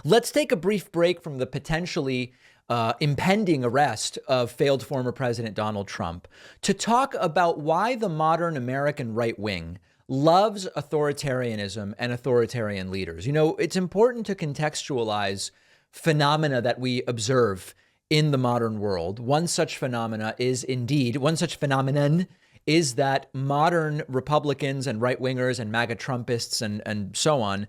Let's take a brief break from the potentially impending arrest of failed former President Donald Trump to talk about why the modern American right wing loves authoritarianism and authoritarian leaders. You know, it's important to contextualize phenomena that we observe in the modern world. One such phenomenon is that modern Republicans and right wingers and MAGA Trumpists and so on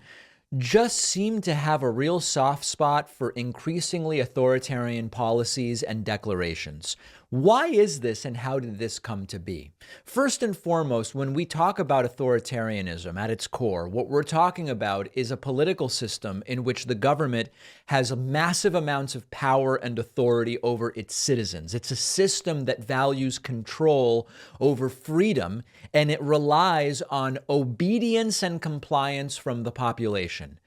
just seem to have a real soft spot for increasingly authoritarian policies and declarations. Why is this, and how did this come to be? First and foremost, when we talk about authoritarianism at its core, what we're talking about is a political system in which the government has massive amounts of power and authority over its citizens. It's a system that values control over freedom, and it relies on obedience and compliance from the population.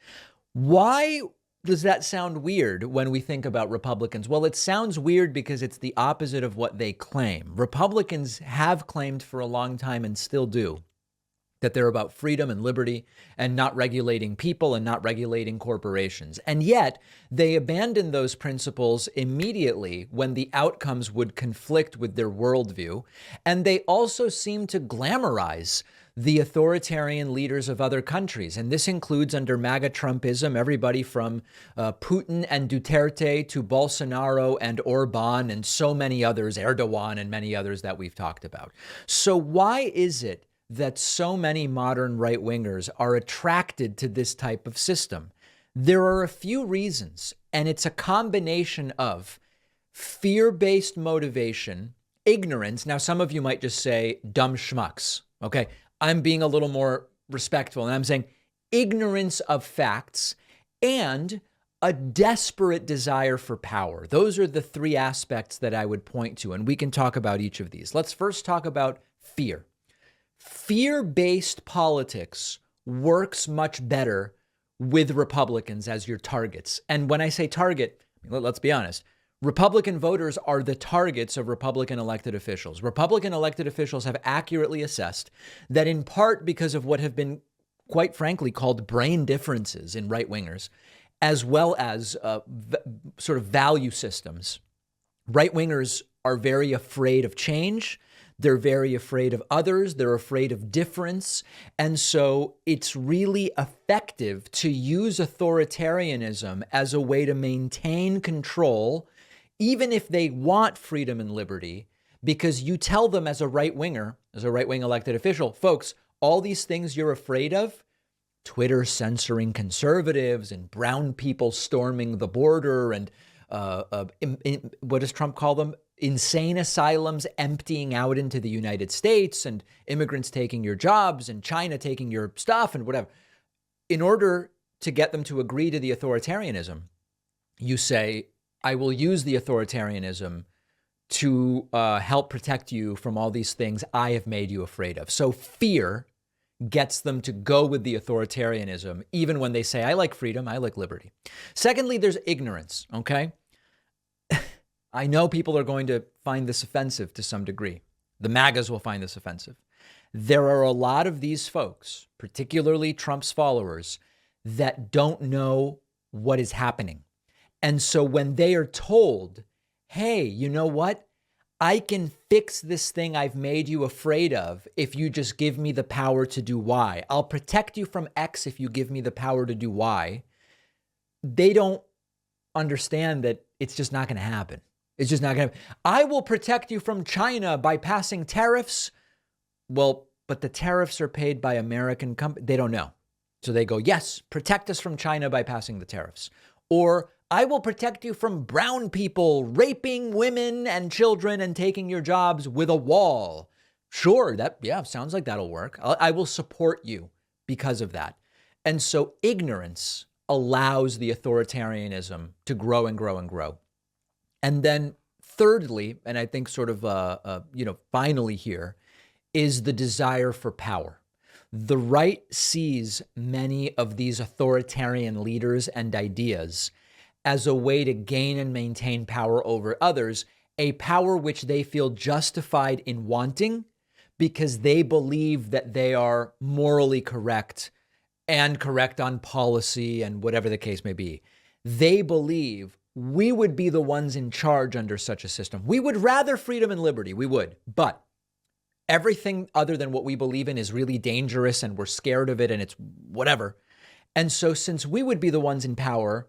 Why does that sound weird when we think about Republicans? Well, it sounds weird because it's the opposite of what they claim. Republicans have claimed for a long time, and still do, that they're about freedom and liberty and not regulating people and not regulating corporations. And yet they abandon those principles immediately when the outcomes would conflict with their worldview. And they also seem to glamorize the authoritarian leaders of other countries. And this includes, under MAGA Trumpism, everybody from Putin and Duterte to Bolsonaro and Orban and so many others, Erdogan and many others that we've talked about. So why is it that so many modern right-wingers are attracted to this type of system? There are a few reasons, and it's a combination of fear-based motivation, ignorance. Now, some of you might just say dumb schmucks. Okay, I'm being a little more respectful, and I'm saying ignorance of facts and a desperate desire for power. Those are the three aspects that I would point to, and we can talk about each of these. Let's first talk about fear. Fear-based politics works much better with Republicans as your targets. And when I say target, let's be honest, Republican voters are the targets of Republican elected officials. Republican elected officials have accurately assessed that, in part because of what have been, quite frankly, called brain differences in right-wingers, as well as sort of value systems, right-wingers are very afraid of change. They're very afraid of others. They're afraid of difference. And so it's really effective to use authoritarianism as a way to maintain control, even if they want freedom and liberty, because you tell them as a right-winger, as a right-wing elected official, folks, all these things you're afraid of, Twitter censoring conservatives and brown people storming the border and what does Trump call them? Insane asylums emptying out into the United States and immigrants taking your jobs and China taking your stuff and whatever. In order to get them to agree to the authoritarianism, you say, I will use the authoritarianism to help protect you from all these things I have made you afraid of. So fear gets them to go with the authoritarianism, even when they say, I like freedom, I like liberty. Secondly, there's ignorance, okay? I know people are going to find this offensive to some degree. The MAGAs will find this offensive. There are a lot of these folks, particularly Trump's followers, that don't know what is happening. And so when they are told, hey, you know what? I can fix this thing I've made you afraid of if you just give me the power to do Y. I'll protect you from X if you give me the power to do Y. They don't understand that it's just not going to happen. It's just not going to happen. I will protect you from China by passing tariffs. Well, but the tariffs are paid by American companies. They don't know. So they go, yes, protect us from China by passing the tariffs. Or I will protect you from brown people raping women and children and taking your jobs with a wall. Sure, sounds like that'll work. I will support you because of that. And so ignorance allows the authoritarianism to grow and grow and grow. And then thirdly, and I think sort of, finally here, is the desire for power. The right sees many of these authoritarian leaders and ideas as a way to gain and maintain power over others, a power which they feel justified in wanting because they believe that they are morally correct and correct on policy and whatever the case may be. They believe we would be the ones in charge under such a system. We would rather freedom and liberty. We would. But everything other than what we believe in is really dangerous and we're scared of it and it's whatever. And so since we would be the ones in power,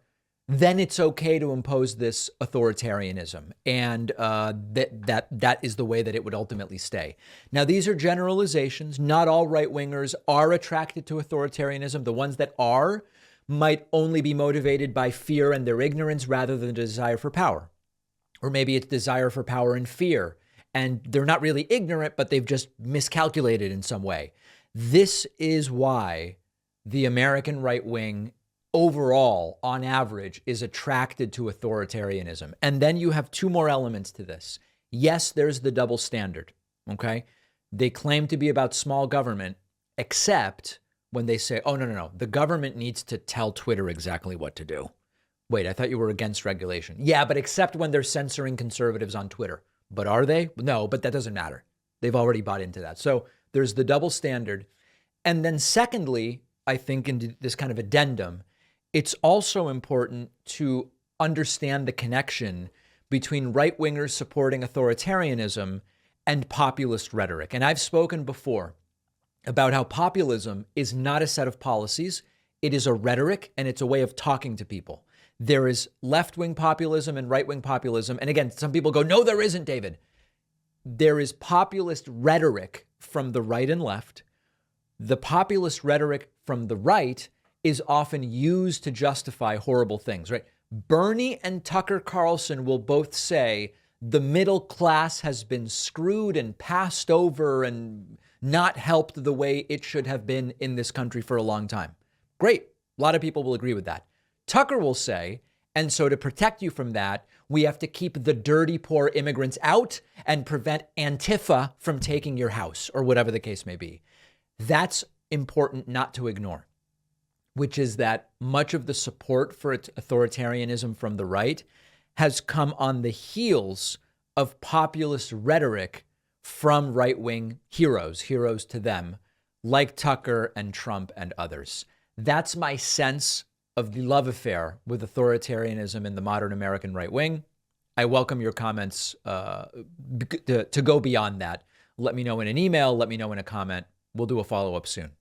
then it's okay to impose this authoritarianism. And that is the way that it would ultimately stay. Now, these are generalizations. Not all right-wingers are attracted to authoritarianism. The ones that are might only be motivated by fear and their ignorance rather than a desire for power. Or maybe it's desire for power and fear. And they're not really ignorant, but they've just miscalculated in some way. This is why the American right wing overall, on average, is attracted to authoritarianism. And then you have two more elements to this. Yes, there's the double standard, okay? They claim to be about small government, except when they say, oh, no, the government needs to tell Twitter exactly what to do. Wait, I thought you were against regulation. Yeah, but except when they're censoring conservatives on Twitter. But are they? No, but that doesn't matter. They've already bought into that. So there's the double standard. And then secondly, I think in this kind of addendum, it's also important to understand the connection between right-wingers supporting authoritarianism and populist rhetoric. And I've spoken before about how populism is not a set of policies. It is a rhetoric and it's a way of talking to people. There is left-wing populism and right-wing populism. And again, some people go, no, there isn't, David. There is populist rhetoric from the right and left. The populist rhetoric from the right is often used to justify horrible things, right? Bernie and Tucker Carlson will both say the middle class has been screwed and passed over and not helped the way it should have been in this country for a long time. Great. A lot of people will agree with that. Tucker will say, and so to protect you from that, we have to keep the dirty, poor immigrants out and prevent Antifa from taking your house or whatever the case may be. That's important not to ignore, which is that much of the support for authoritarianism from the right has come on the heels of populist rhetoric from right-wing heroes to them, like Tucker and Trump and others. That's my sense of the love affair with authoritarianism in the modern American right wing. I welcome your comments to go beyond that. Let me know in an email. Let me know in a comment. We'll do a follow-up soon.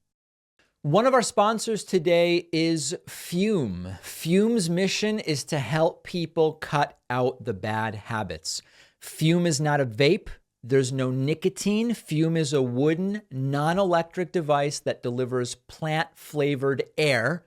One of our sponsors today is Fume. Fume's mission is to help people cut out the bad habits. Fume is not a vape. There's no nicotine. Fume is a wooden, non-electric device that delivers plant-flavored air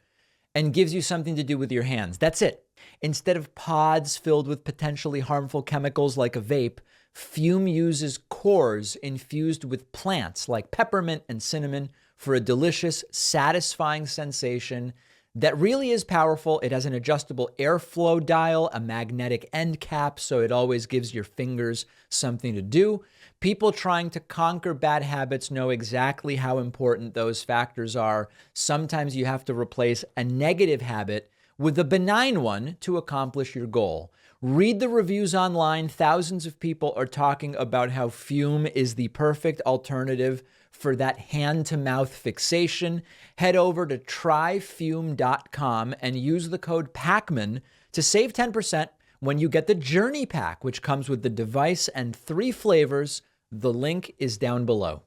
and gives you something to do with your hands. That's it. Instead of pods filled with potentially harmful chemicals like a vape, Fume uses cores infused with plants like peppermint and cinnamon for a delicious, satisfying sensation that really is powerful. It has an adjustable airflow dial, a magnetic end cap, so it always gives your fingers something to do. People trying to conquer bad habits know exactly how important those factors are. Sometimes you have to replace a negative habit with a benign one to accomplish your goal. Read the reviews online. Thousands of people are talking about how Fume is the perfect alternative for that hand-to-mouth fixation. Head over to tryfume.com and use the code PACMAN to save 10% when you get the Journey Pack, which comes with the device and 3 flavors. The link is down below.